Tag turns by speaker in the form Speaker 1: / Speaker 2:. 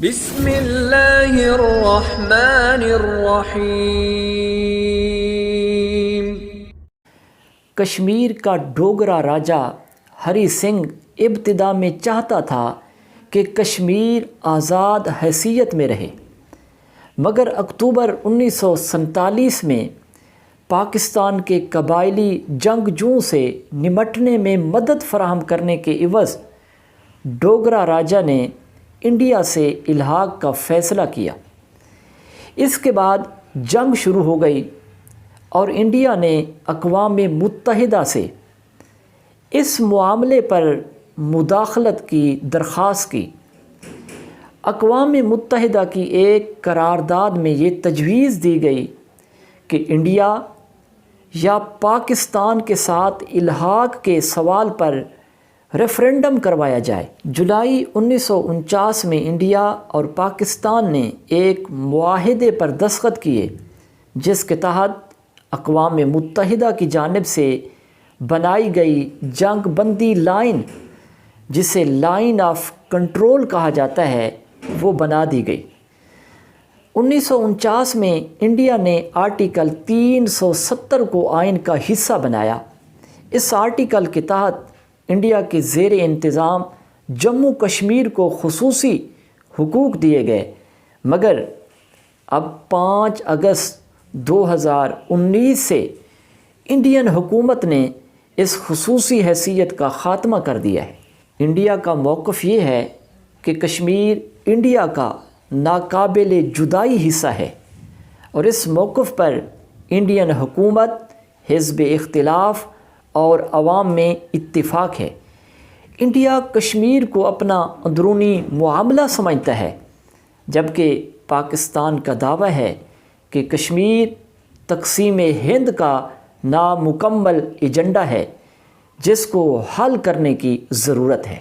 Speaker 1: بسم اللہ الرحمن الرحیم۔
Speaker 2: کشمیر کا ڈوگرا راجا ہری سنگھ ابتدا میں چاہتا تھا کہ کشمیر آزاد حیثیت میں رہے، مگر اکتوبر 1947 میں پاکستان کے قبائلی جنگجوؤں سے نمٹنے میں مدد فراہم کرنے کے عوض ڈوگرا راجا نے انڈیا سے الحاق کا فیصلہ کیا۔ اس کے بعد جنگ شروع ہو گئی اور انڈیا نے اقوام متحدہ سے اس معاملے پر مداخلت کی درخواست کی۔ اقوام متحدہ کی ایک قرارداد میں یہ تجویز دی گئی کہ انڈیا یا پاکستان کے ساتھ الحاق کے سوال پر ریفرنڈم کروایا جائے۔ جولائی 1949 میں انڈیا اور پاکستان نے ایک معاہدے پر دستخط کیے، جس کے تحت اقوام متحدہ کی جانب سے بنائی گئی جنگ بندی لائن، جسے لائن آف کنٹرول کہا جاتا ہے، وہ بنا دی گئی۔ 1949 میں انڈیا نے آرٹیکل 370 کو آئین کا حصہ بنایا۔ اس آرٹیکل کے تحت انڈیا کے زیر انتظام جموں کشمیر کو خصوصی حقوق دیے گئے، مگر اب 5 اگست 2019 سے انڈین حکومت نے اس خصوصی حیثیت کا خاتمہ کر دیا ہے۔ انڈیا کا موقف یہ ہے کہ کشمیر انڈیا کا ناقابل جدائی حصہ ہے، اور اس موقف پر انڈین حکومت، حزب اختلاف اور عوام میں اتفاق ہے۔ انڈیا کشمیر کو اپنا اندرونی معاملہ سمجھتا ہے، جبکہ پاکستان کا دعویٰ ہے کہ کشمیر تقسیم ہند کا نامکمل ایجنڈا ہے، جس کو حل کرنے کی ضرورت ہے۔